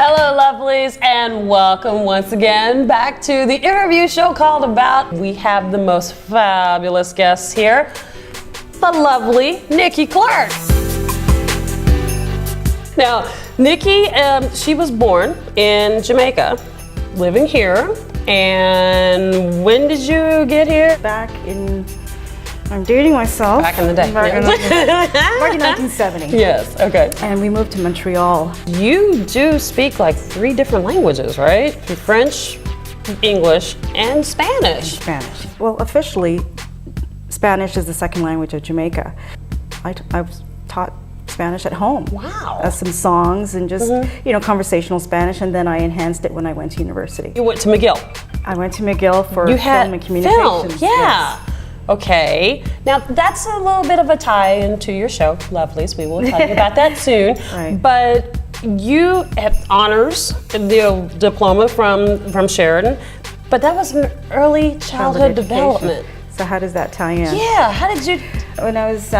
Hello, lovelies, and welcome once again back to the interview show called About. We have the most fabulous guests here, the lovely Nikki Clarke. Now, Nikki, she was born in Jamaica, living here. And when did you get here? I'm dating myself. Back in the day. Back in 1970. Yes, okay. And we moved to Montreal. You do speak like 3 different languages, right? French, English, and Spanish. Spanish. Well, officially, Spanish is the second language of Jamaica. I was taught Spanish at home. Wow. Some songs and just, conversational Spanish, and then I enhanced it when I went to university. You went to McGill. I went to McGill for film and communications. Yeah. Yes. Okay. Now that's a little bit of a tie into your show, Lovelies. We will tell you about that soon. Right. But you have honors, the diploma from Sheridan, but that was an early childhood development. So how does that tie in? Yeah. How did you? When I was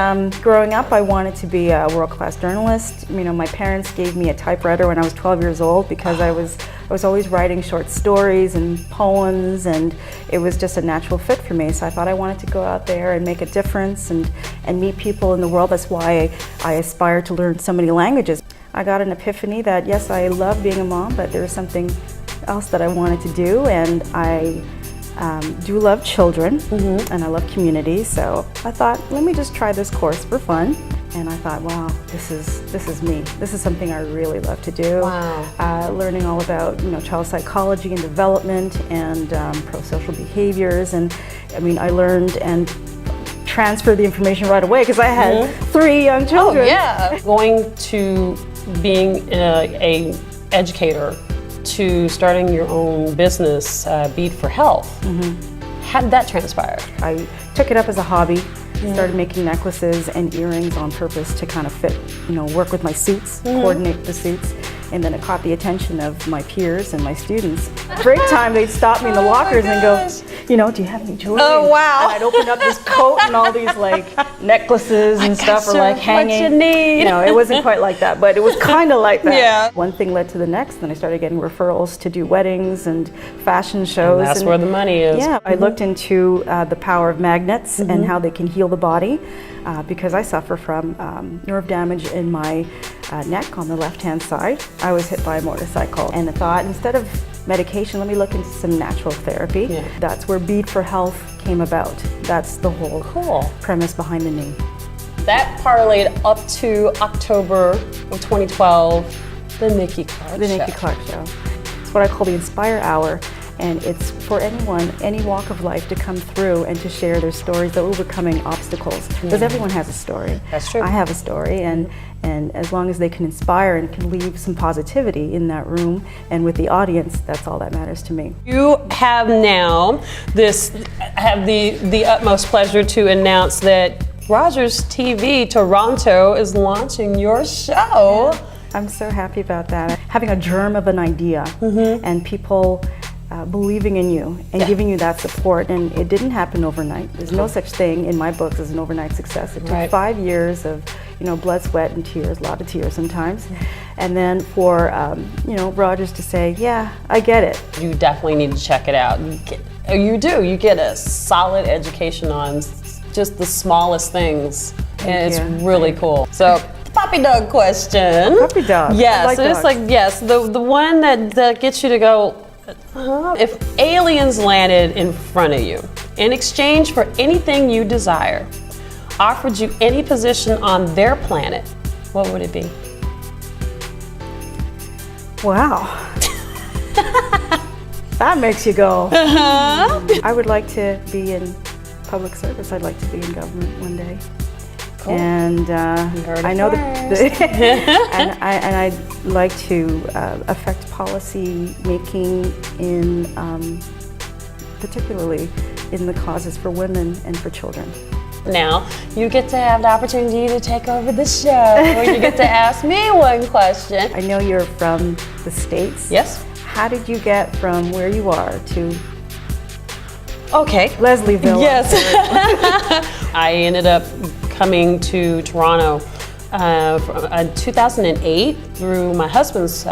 growing up, I wanted to be a world-class journalist. You know, my parents gave me a typewriter when I was 12 years old because I was always writing short stories and poems, and it was just a natural fit for me. So I thought I wanted to go out there and make a difference and meet people in the world. That's why I aspired to learn so many languages. I got an epiphany that yes, I love being a mom, but there was something else that I wanted to do, and I do love children, and I love community, so I thought, let me just try this course for fun. And I thought, wow, this is me. This is something I really love to do. Wow. Learning all about child psychology and development and pro-social behaviors, and I mean, I learned and transferred the information right away because I had 3 young children. Oh yeah. Going to being a educator to starting your own business, Bead for Health. How did that transpire? I took it up as a hobby, started making necklaces and earrings on purpose to kind of fit, work with my suits, coordinate the suits, and then it caught the attention of my peers and my students. Break time, they'd stop me in the lockers and go, do you have any jewelry? Oh, wow. And I'd open up this coat and all these necklaces and stuff are hanging. What you need. No, it wasn't quite like that, but it was kind of like that. Yeah. One thing led to the next, then I started getting referrals to do weddings and fashion shows. And that's where the money is. Yeah, I looked into the power of magnets and how they can heal the body because I suffer from nerve damage in my neck on the left-hand side. I was hit by a motorcycle, and I thought, instead of medication, let me look into some natural therapy. Yeah. That's where Bead for Health came about. That's the whole premise behind the name. That parlayed up to October of 2012, the Nikki Clarke Show. The Nikki Clarke Show. It's what I call the Inspire Hour, and it's for anyone, any walk of life, to come through and to share their stories of overcoming obstacles. Because everyone has a story. That's true. I have a story, and as long as they can inspire and can leave some positivity in that room and with the audience, that's all that matters to me. You have now the utmost pleasure to announce that Rogers TV Toronto is launching your show. Yeah. I'm so happy about that. Having a germ of an idea and people believing in you and giving you that support, and it didn't happen overnight. There's no such thing in my books as an overnight success. It took 5 years of blood, sweat, and tears, a lot of tears sometimes, and then for Rogers to say, yeah, I get it. You definitely need to check it out. You get a solid education on just the smallest things, and it's really cool. So, puppy dog question. Puppy dog. Yes, like so it's the one that gets you to go, if aliens landed in front of you in exchange for anything you desire, offered you any position on their planet, what would it be? Wow. That makes you go. I would like to be in public service. I'd like to be in government one day. Cool. And I know and I'd like to affect policy making in particularly in the causes for women and for children. Now, you get to have the opportunity to take over the show, where you get to ask me one question. I know you're from the States. Yes. How did you get from where you are to Leslieville? Yes. I ended up coming to Toronto from 2008 through my husband's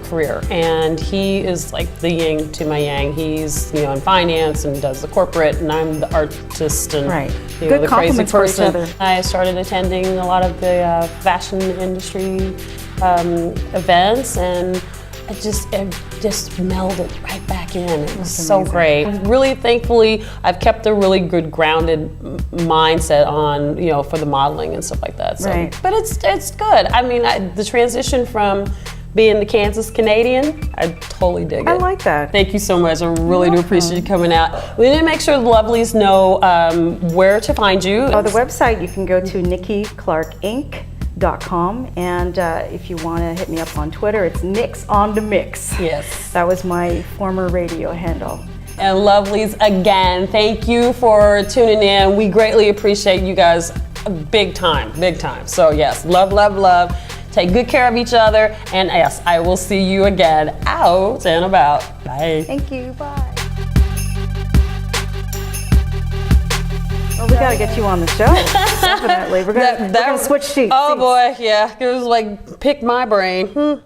career, and he is like the yin to my yang. He's in finance and does the corporate, and I'm the artist and Good the crazy compliments for each person. other. I started attending a lot of the fashion industry events, and it just melded right back in. It was so great. Really, thankfully, I've kept a really good grounded mindset on, for the modeling and stuff like that. So, but it's good. I mean, the transition from being the Kansas Canadian, I totally dig it. I like that. Thank you so much. I really do appreciate you coming out. We need to make sure the lovelies know where to find you. Oh, the website, you can go to Nikki Clarke Inc. .com, and if you want to hit me up on Twitter, it's Nix on the Mix. Yes. That was my former radio handle. And lovelies, again, thank you for tuning in. We greatly appreciate you guys big time, big time. So yes, love, love, love. Take good care of each other, and yes, I will see you again out and about. Bye. Thank you, bye. Well, we got to get you on the show. Definitely. We're gonna switch seats. Oh boy, yeah. It was like, pick my brain.